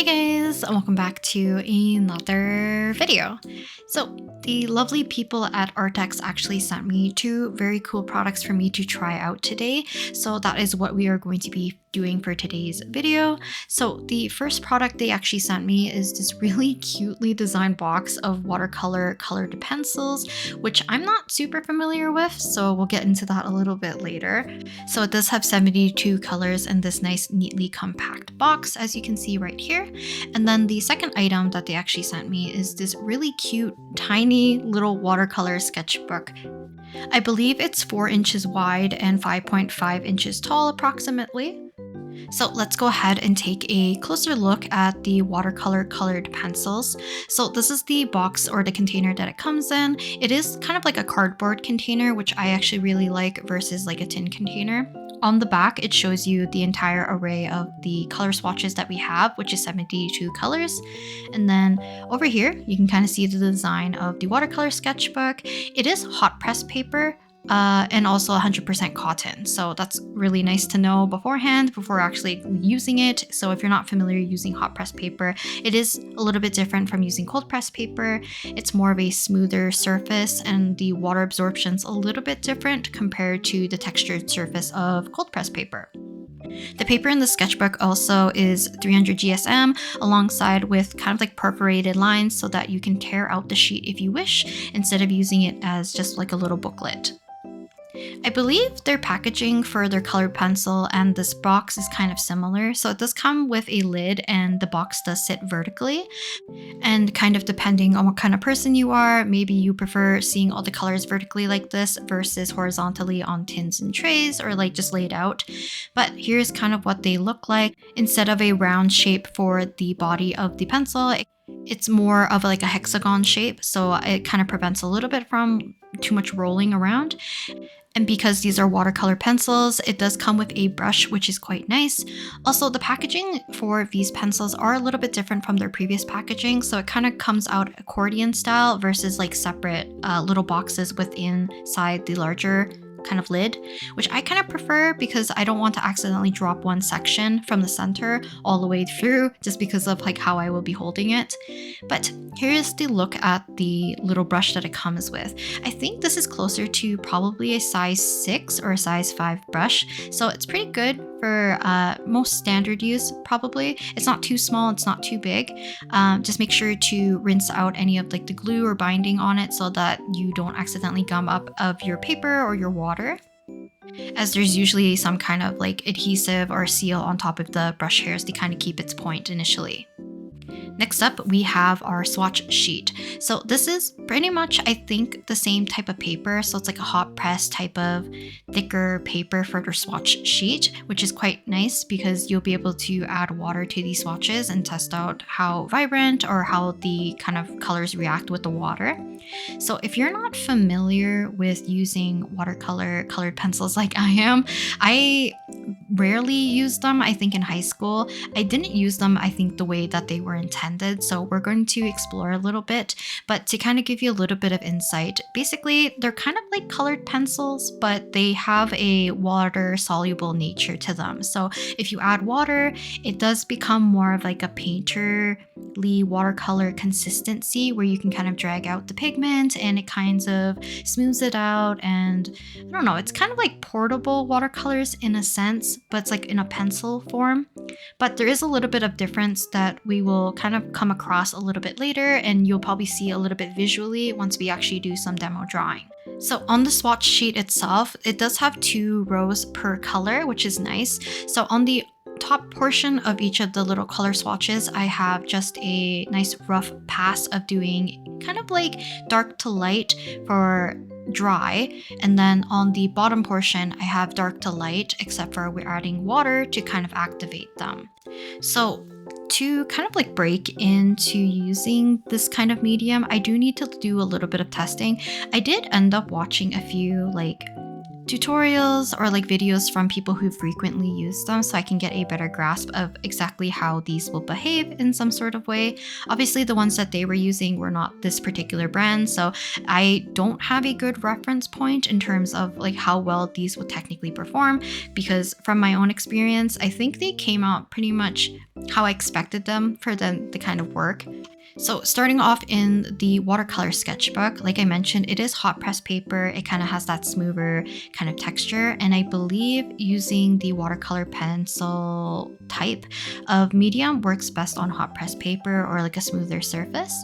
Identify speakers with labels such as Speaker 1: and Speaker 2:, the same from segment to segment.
Speaker 1: Hi guys, and welcome back to another video. So the lovely people at Arrtx actually sent me two very cool products for me to try out today. So that is what we are going to be doing for today's video. So the first product they actually sent me is this really cutely designed box of watercolor colored pencils, which I'm not super familiar with, so we'll get into that a little bit later. So it does have 72 colors in this nice neatly compact box, as you can see right here. And then the second item that they actually sent me is this really cute tiny little watercolor sketchbook. I believe it's 4 inches wide and 5.5 inches tall approximately. So let's go ahead and take a closer look at the watercolor colored pencils. So this is the box or the container that it comes in. It is kind of like a cardboard container, which I actually really like versus like a tin container. On the back, it shows you the entire array of the color swatches that we have, which is 72 colors. And then over here, you can kind of see the design of the watercolor sketchbook. It is hot press paper. And also 100% cotton. So that's really nice to know beforehand before actually using it. So if you're not familiar using hot press paper, it is a little bit different from using cold press paper. It's more of a smoother surface and the water absorption's a little bit different compared to the textured surface of cold press paper. The paper in the sketchbook also is 300 GSM alongside with kind of like perforated lines so that you can tear out the sheet if you wish instead of using it as just like a little booklet. I believe their packaging for their colored pencil and this box is kind of similar. So it does come with a lid and the box does sit vertically. And kind of depending on what kind of person you are, maybe you prefer seeing all the colors vertically like this versus horizontally on tins and trays or like just laid out. But here's kind of what they look like. Instead of a round shape for the body of the pencil, it's more of like a hexagon shape. So it kind of prevents a little bit from too much rolling around. And because these are watercolor pencils, it does come with a brush, which is quite nice. Also, the packaging for these pencils are a little bit different from their previous packaging. So it kind of comes out accordion style versus like separate little boxes inside the larger kind of lid, which I kind of prefer because I don't want to accidentally drop one section from the center all the way through just because of like how I will be holding it. But here's the look at the little brush that it comes with. I think this is closer to probably a size 6 or a size 5 brush. So it's pretty good for most standard use probably. It's not too small, it's not too big. Just make sure to rinse out any of like the glue or binding on it so that you don't accidentally gum up of your paper or your water, as there's usually some kind of like adhesive or seal on top of the brush hairs to kind of keep its point initially. Next up, we have our swatch sheet. So this is pretty much, I think, the same type of paper. So it's like a hot press type of thicker paper for their swatch sheet, which is quite nice because you'll be able to add water to these swatches and test out how vibrant or how the kind of colors react with the water. So if you're not familiar with using watercolor colored pencils like I am, I rarely use them. I think in high school, I didn't use them, I think, the way that they were intended. So we're going to explore a little bit, but to kind of give you a little bit of insight, basically they're kind of like colored pencils, but they have a water soluble nature to them. So if you add water, it does become more of like a painterly watercolor consistency where you can kind of drag out the pigment and it kind of smooths it out. And I don't know, it's kind of like portable watercolors in a sense, but it's like in a pencil form. But there is a little bit of difference that we will kind of come across a little bit later, and you'll probably see a little bit visually once we actually do some demo drawing. So on the swatch sheet itself, it does have 2 rows per color, which is nice. So on the top portion of each of the little color swatches, I have just a nice rough pass of doing kind of like dark to light for dry, and then on the bottom portion I have dark to light, except for we're adding water to kind of activate them. So to kind of like break into using this kind of medium, I do need to do a little bit of testing. I did end up watching a few like tutorials or like videos from people who frequently use them so I can get a better grasp of exactly how these will behave in some sort of way. Obviously, the ones that they were using were not this particular brand, so I don't have a good reference point in terms of like how well these will technically perform, because from my own experience, I think they came out pretty much how I expected them for them to kind of work. So starting off in the Watercolor Sketchbook, like I mentioned, it is hot press paper. It kind of has that smoother kind of texture. And I believe using the watercolor pencil type of medium works best on hot press paper or like a smoother surface.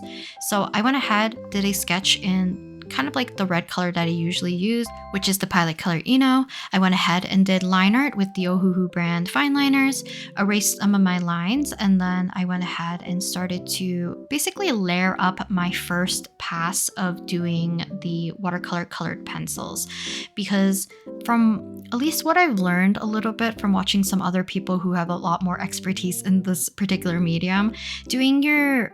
Speaker 1: So I went ahead, did a sketch in kind of like the red color that I usually use, which is the palette Color ENO. I went ahead and did line art with the Ohuhu brand fine liners, erased some of my lines, and then I went ahead and started to basically layer up my first pass of doing the watercolor colored pencils. Because from at least what I've learned a little bit from watching some other people who have a lot more expertise in this particular medium, doing your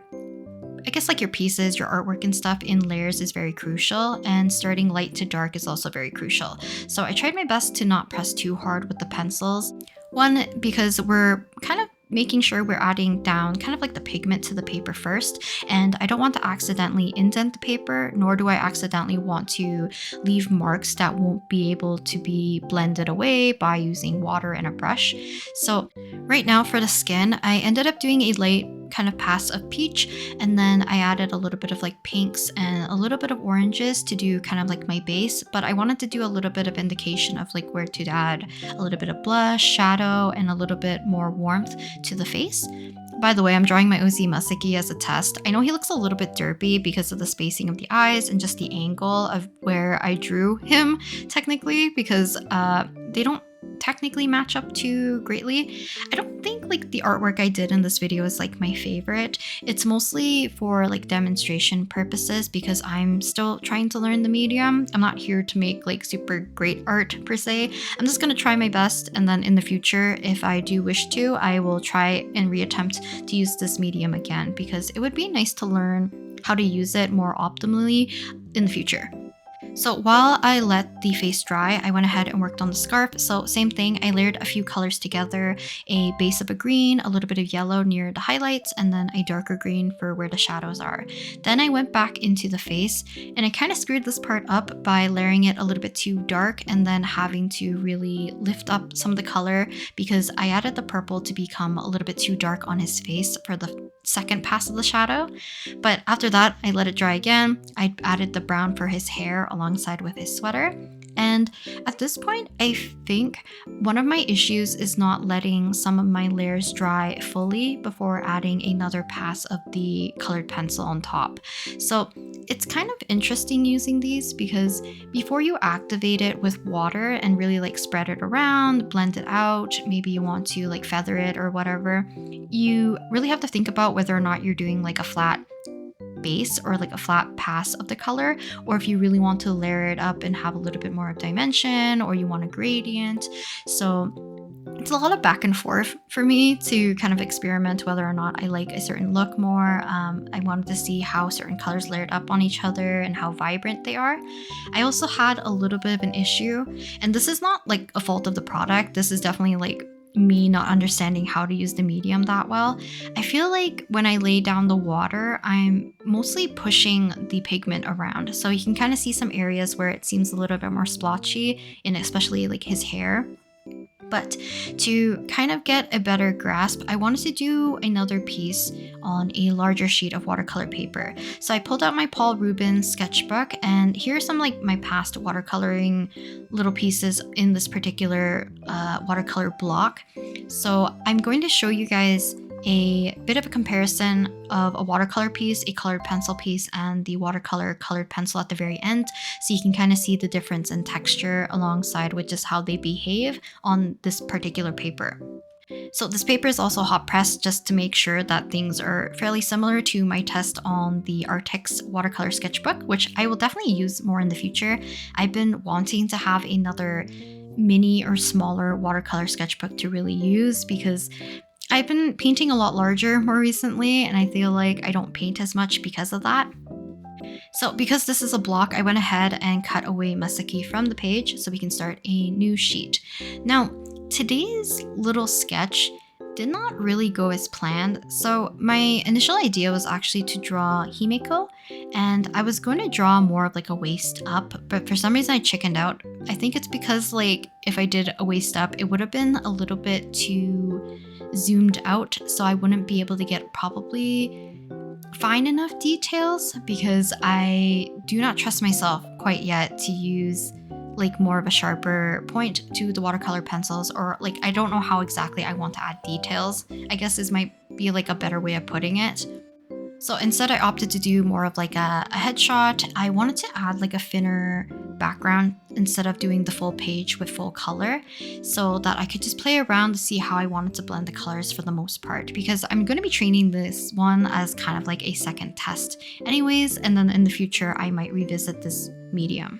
Speaker 1: like your pieces, your artwork and stuff in layers is very crucial, and starting light to dark is also very crucial. So I tried my best to not press too hard with the pencils. One, because we're kind of making sure we're adding down kind of like the pigment to the paper first, and I don't want to accidentally indent the paper, nor do I accidentally want to leave marks that won't be able to be blended away by using water and a brush. So right now for the skin, I ended up doing a light kind of pass of peach, and then I added a little bit of like pinks and a little bit of oranges to do kind of like my base, but I wanted to do a little bit of indication of like where to add a little bit of blush, shadow, and a little bit more warmth to the face. By the way, I'm drawing my OZ Musiki as a test. I know he looks a little bit derpy because of the spacing of the eyes and just the angle of where I drew him technically, because they don't technically match up too greatly. I don't think like the artwork I did in this video is like my favorite. It's mostly for like demonstration purposes because I'm still trying to learn the medium. I'm not here to make like super great art per se. I'm just gonna try my best, and then in the future, if I do wish to, I will try and reattempt to use this medium again, because it would be nice to learn how to use it more optimally in the future. So while I let the face dry, I went ahead and worked on the scarf. So same thing, I layered a few colors together, a base of a green, a little bit of yellow near the highlights, and then a darker green for where the shadows are. Then I went back into the face, and I kind of screwed this part up by layering it a little bit too dark and then having to really lift up some of the color, because I added the purple to become a little bit too dark on his face for the second pass of the shadow. But after that, I let it dry again. I added the brown for his hair alongside with his sweater. And at this point, I think one of my issues is not letting some of my layers dry fully before adding another pass of the colored pencil on top. So it's kind of interesting using these, because before you activate it with water and really like spread it around, blend it out, maybe you want to like feather it or whatever, you really have to think about whether or not you're doing like a flat base or like a flat pass of the color, or if you really want to layer it up and have a little bit more of dimension, or you want a gradient. So it's a lot of back and forth for me to kind of experiment whether or not I like a certain look more. I wanted to see how certain colors layered up on each other and how vibrant they are. I also had a little bit of an issue, and this is not like a fault of the product. This is definitely like me not understanding how to use the medium that well. I feel like when I lay down the water, I'm mostly pushing the pigment around. So you can kind of see some areas where it seems a little bit more splotchy, and especially like his hair. But to kind of get a better grasp, I wanted to do another piece on a larger sheet of watercolor paper. So I pulled out my Ruben sketchbook, and here's some like my past watercoloring little pieces in this particular watercolor block. So I'm going to show you guys a bit of a comparison of a watercolor piece, a colored pencil piece, and the watercolor colored pencil at the very end, so you can kind of see the difference in texture alongside with just how they behave on this particular paper. So this paper is also hot pressed just to make sure that things are fairly similar to my test on the Arrtx watercolor sketchbook, which I will definitely use more in the future. I've been wanting to have another mini or smaller watercolor sketchbook to really use, because I've been painting a lot larger more recently, and I feel like I don't paint as much because of that. So because this is a block, I went ahead and cut away Musiki from the page so we can start a new sheet. Now, today's little sketch did not really go as planned. So my initial idea was actually to draw Himeko, and I was going to draw more of like a waist up, but for some reason I chickened out. I think it's because like if I did a waist up, it would have been a little bit too zoomed out, so I wouldn't be able to get probably fine enough details because I do not trust myself quite yet to use like more of a sharper point to the watercolor pencils, or like I don't know how exactly I want to add details, I guess this might be like a better way of putting it. So instead I opted to do more of like a headshot. I wanted to add like a thinner background instead of doing the full page with full color, so that I could just play around to see how I wanted to blend the colors for the most part, because I'm going to be training this one as kind of like a second test anyways, and then in the future I might revisit this medium.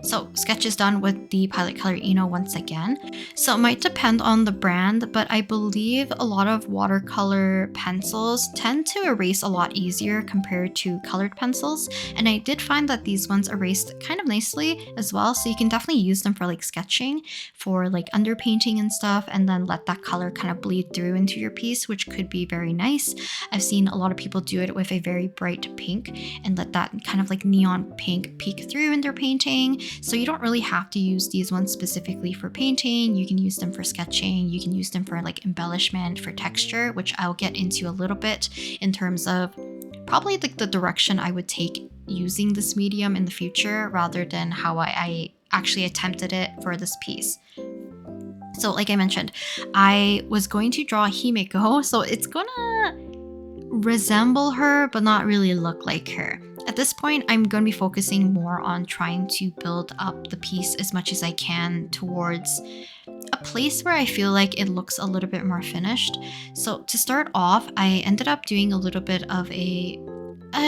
Speaker 1: So sketch is done with the Pilot Color ENO once again. So it might depend on the brand, but I believe a lot of watercolor pencils tend to erase a lot easier compared to colored pencils. And I did find that these ones erased kind of nicely as well. So you can definitely use them for like sketching, for like underpainting and stuff, and then let that color kind of bleed through into your piece, which could be very nice. I've seen a lot of people do it with a very bright pink and let that kind of like neon pink peek through in their painting. So you don't really have to use these ones specifically for painting. You can use them for sketching. You can use them for like embellishment, for texture, which I'll get into a little bit in terms of probably like the direction I would take using this medium in the future, rather than how I actually attempted it for this piece. So like I mentioned, I was going to draw Himeko, so it's gonna resemble her but not really look like her. At this point, I'm going to be focusing more on trying to build up the piece as much as I can towards a place where I feel like it looks a little bit more finished. So to start off, I ended up doing a little bit of a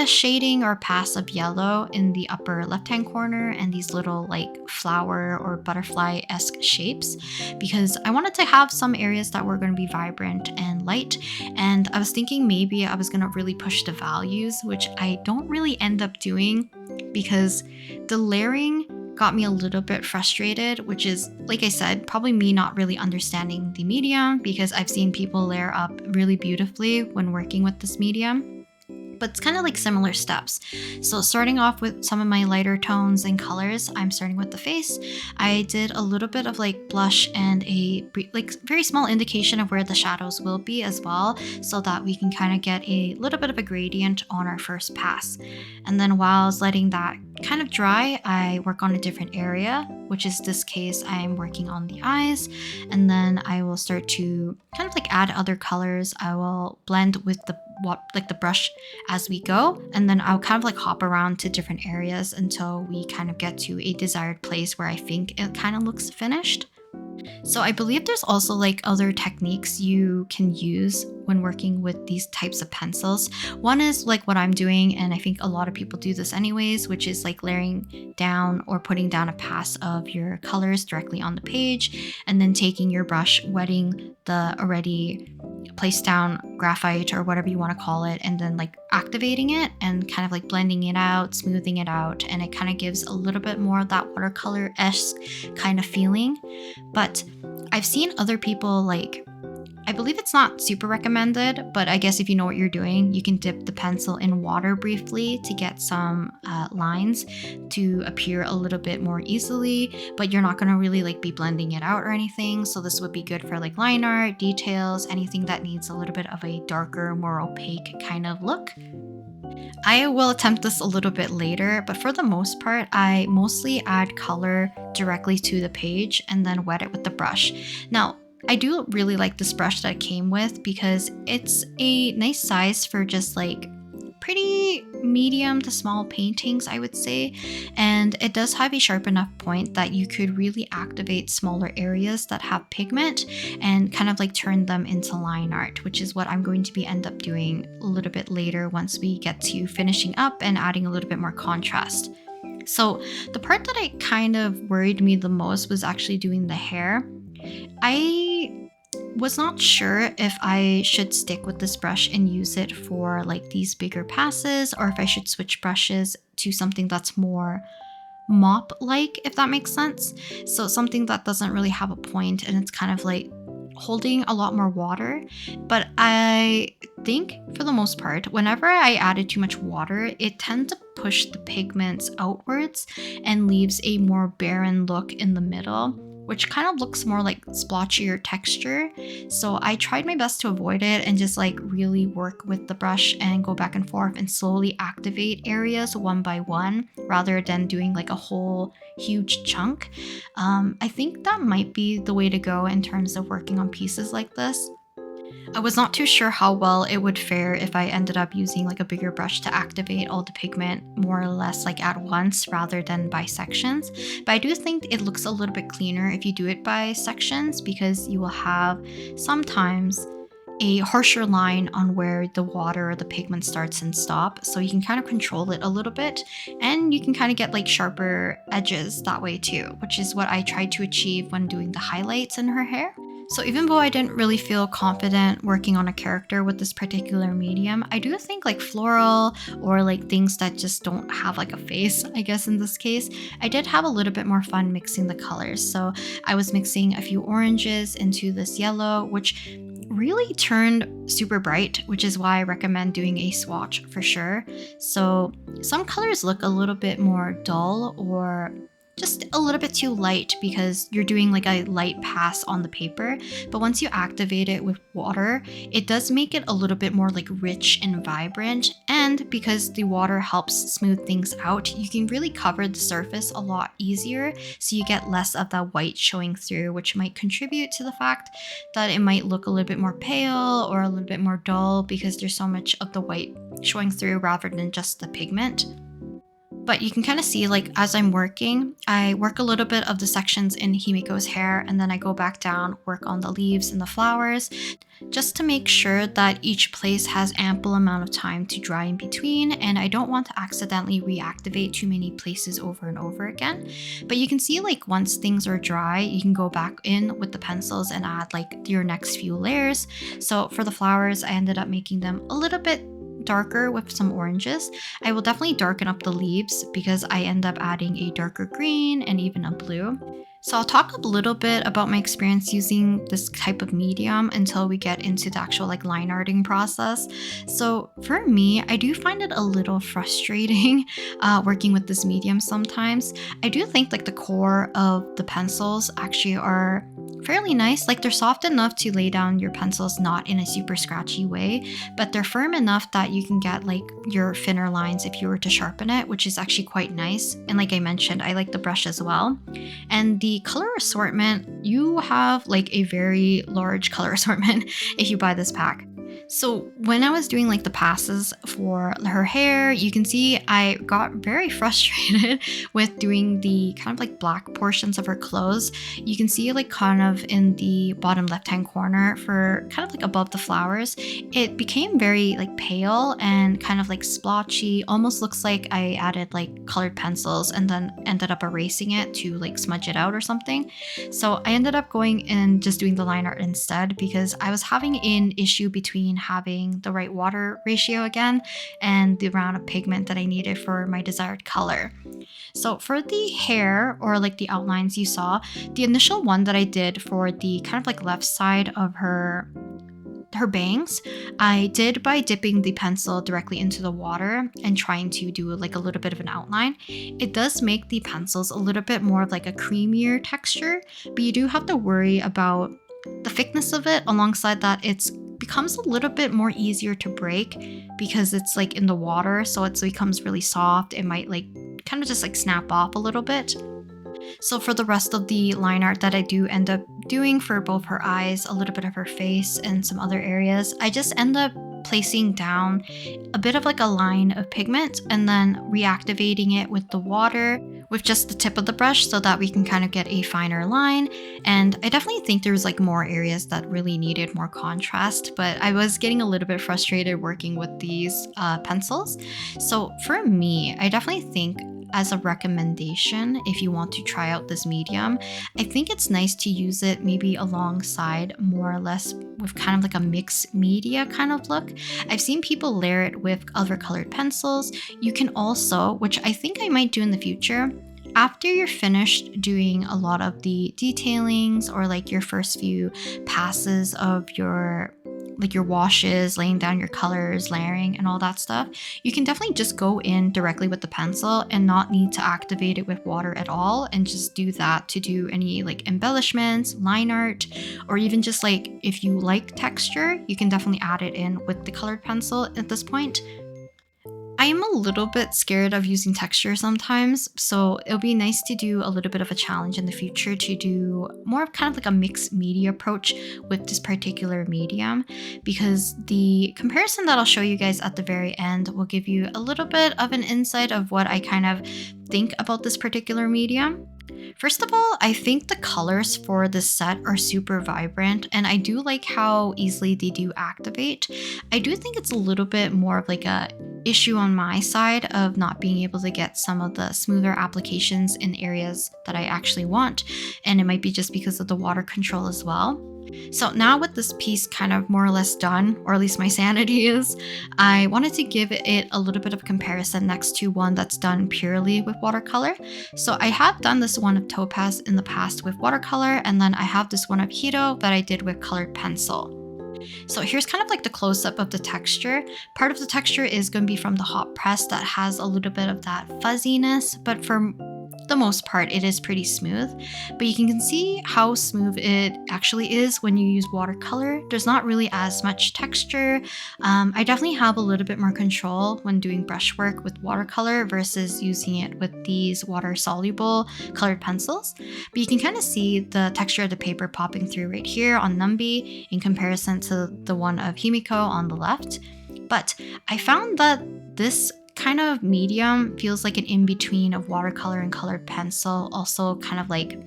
Speaker 1: shading or pass of yellow in the upper left-hand corner and these little like flower or butterfly-esque shapes, because I wanted to have some areas that were going to be vibrant and light. And I was thinking maybe I was going to really push the values, which I don't really end up doing because the layering got me a little bit frustrated, which is, like I said, probably me not really understanding the medium, because I've seen people layer up really beautifully when working with this medium. But it's kind of like similar steps. So starting off with some of my lighter tones and colors, I'm starting with the face. I did a little bit of like blush and a like very small indication of where the shadows will be as well, so that we can kind of get a little bit of a gradient on our first pass. And then while I was letting that kind of dry, I work on a different area, which is this case, I'm working on the eyes. And then I will start to kind of like add other colors. I will blend with the brush as we go, and then I'll kind of like hop around to different areas until we kind of get to a desired place where I think it kind of looks finished. So I believe there's also like other techniques you can use when working with these types of pencils. One is like what I'm doing, and I think a lot of people do this anyways, which is like layering down or putting down a pass of your colors directly on the page, and then taking your brush, wetting the already placed down graphite or whatever you want to call it, and then like activating it and kind of like blending it out, smoothing it out, and it kind of gives a little bit more of that watercolor-esque kind of feeling. But I've seen other people like, I believe it's not super recommended, but I guess if you know what you're doing, you can dip the pencil in water briefly to get some lines to appear a little bit more easily, but you're not going to really like be blending it out or anything. So this would be good for like line art, details, anything that needs a little bit of a darker, more opaque kind of look. I will attempt this a little bit later, but for the most part, I mostly add color directly to the page and then wet it with the brush. Now, I do really like this brush that it came with because it's a nice size for just like pretty medium to small paintings, I would say. And it does have a sharp enough point that you could really activate smaller areas that have pigment and kind of like turn them into line art, which is what I'm going to be end up doing a little bit later once we get to finishing up and adding a little bit more contrast. So the part that I kind of worried me the most was actually doing the hair. I was not sure if I should stick with this brush and use it for like these bigger passes, or if I should switch brushes to something that's more mop-like, if that makes sense. So something that doesn't really have a point and it's kind of like holding a lot more water, but I think for the most part, whenever I added too much water, it tends to push the pigments outwards and leaves a more barren look in the middle, which kind of looks more like splotchier texture. So I tried my best to avoid it and just like really work with the brush and go back and forth and slowly activate areas one by one rather than doing like a whole huge chunk. I think that might be the way to go in terms of working on pieces like this. I was not too sure how well it would fare if I ended up using like a bigger brush to activate all the pigment more or less like at once rather than by sections. But I do think it looks a little bit cleaner if you do it by sections, because you will have sometimes a harsher line on where the water or the pigment starts and stop. So you can kind of control it a little bit, and you can kind of get like sharper edges that way too, which is what I tried to achieve when doing the highlights in her hair. So even though I didn't really feel confident working on a character with this particular medium, I do think like floral or like things that just don't have like a face, I guess in this case, I did have a little bit more fun mixing the colors. So I was mixing a few oranges into this yellow, which really turned super bright, which is why I recommend doing a swatch for sure. So some colors look a little bit more dull or just a little bit too light because you're doing like a light pass on the paper, but once you activate it with water, it does make it a little bit more like rich and vibrant. And because the water helps smooth things out, you can really cover the surface a lot easier, so you get less of that white showing through, which might contribute to the fact that it might look a little bit more pale or a little bit more dull because there's so much of the white showing through rather than just the pigment. But you can kind of see, like, as I'm working, I work a little bit of the sections in Himiko's hair, and then I go back down, work on the leaves and the flowers, just to make sure that each place has ample amount of time to dry in between, and I don't want to accidentally reactivate too many places over and over again. But you can see, like, once things are dry, you can go back in with the pencils and add like your next few layers. So for the flowers, I ended up making them a little bit darker with some oranges. I will definitely darken up the leaves because I end up adding a darker green and even a blue. So I'll talk a little bit about my experience using this type of medium until we get into the actual like line arting process. So for me, I do find it a little frustrating working with this medium sometimes. I do think like the core of the pencils actually are fairly nice. Like they're soft enough to lay down your pencils not in a super scratchy way, but they're firm enough that you can get like your thinner lines if you were to sharpen it, which is actually quite nice. And like I mentioned, I like the brush as well. And the color assortment, you have like a very large color assortment if you buy this pack. So when I was doing like the passes for her hair, you can see I got very frustrated with doing the kind of like black portions of her clothes. You can see like kind of in the bottom left-hand corner for kind of like above the flowers, it became very like pale and kind of like splotchy, almost looks like I added like colored pencils and then ended up erasing it to like smudge it out or something. So I ended up going and just doing the line art instead because I was having an issue between having the right water ratio again and the amount of pigment that I needed for my desired color. So for the hair or like the outlines you saw, the initial one that I did for the kind of like left side of her bangs, I did by dipping the pencil directly into the water and trying to do like a little bit of an outline. It does make the pencils a little bit more of like a creamier texture, but you do have to worry about the thickness of it. Alongside that, it's becomes a little bit more easier to break because it's like in the water, so it becomes really soft. It might like kind of just like snap off a little bit. So for the rest of the line art that I do end up doing for both her eyes, a little bit of her face, and some other areas, I just end up placing down a bit of like a line of pigment and then reactivating it with the water with just the tip of the brush so that we can kind of get a finer line. And I definitely think there's like more areas that really needed more contrast, but I was getting a little bit frustrated working with these pencils. So for me, I definitely think as a recommendation, if you want to try out this medium, I think it's nice to use it maybe alongside more or less with kind of like a mixed media kind of look. I've seen people layer it with other colored pencils. You can also, which I think I might do in the future, After you're finished doing a lot of the detailings or like your first few passes of your washes, laying down your colors, layering and all that stuff, you can definitely just go in directly with the pencil and not need to activate it with water at all, and just do that to do any like embellishments, line art, or even just like if you like texture, you can definitely add it in with the colored pencil at this point. I am a little bit scared of using texture sometimes, so it'll be nice to do a little bit of a challenge in the future to do more of kind of like a mixed media approach with this particular medium, because the comparison that I'll show you guys at the very end will give you a little bit of an insight of what I kind of think about this particular medium. First of all, I think the colors for this set are super vibrant, and I do like how easily they do activate. I do think it's a little bit more of like a issue on my side of not being able to get some of the smoother applications in areas that I actually want, and it might be just because of the water control as well. So now with this piece kind of more or less done, or at least my sanity is, I wanted to give it a little bit of a comparison next to one that's done purely with watercolor. So I have done this one of Topaz in the past with watercolor, and then I have this one of Hito that I did with colored pencil. So here's kind of like the close-up of the texture. Part of the texture is going to be from the hot press that has a little bit of that fuzziness, but for the most part it is pretty smooth. But you can see how smooth it actually is when you use watercolor. There's not really as much texture. I definitely have a little bit more control when doing brushwork with watercolor versus using it with these water-soluble colored pencils. But you can kind of see the texture of the paper popping through right here on Numby in comparison to the one of Himiko on the left. But I found that this kind of medium feels like an in-between of watercolor and colored pencil, also kind of like,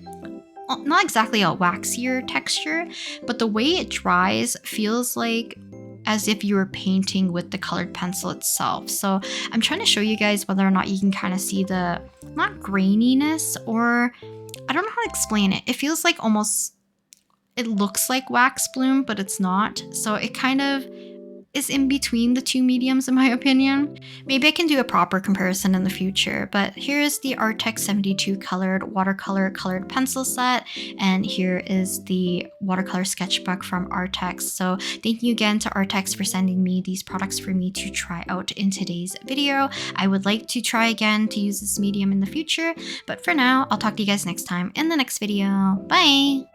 Speaker 1: well, not exactly a waxier texture, but the way it dries feels like as if you were painting with the colored pencil itself. So I'm trying to show you guys whether or not you can kind of see the, not graininess, or I don't know how to explain it. It feels like almost, it looks like wax bloom, but it's not. So it kind of is in between the two mediums in my opinion. Maybe I can do a proper comparison in the future, but here is the Arrtx 72 colored watercolor colored pencil set, and here is the watercolor sketchbook from Arrtx. So thank you again to Arrtx for sending me these products for me to try out in today's video. I would like to try again to use this medium in the future, but for now, I'll talk to you guys next time in the next video. Bye!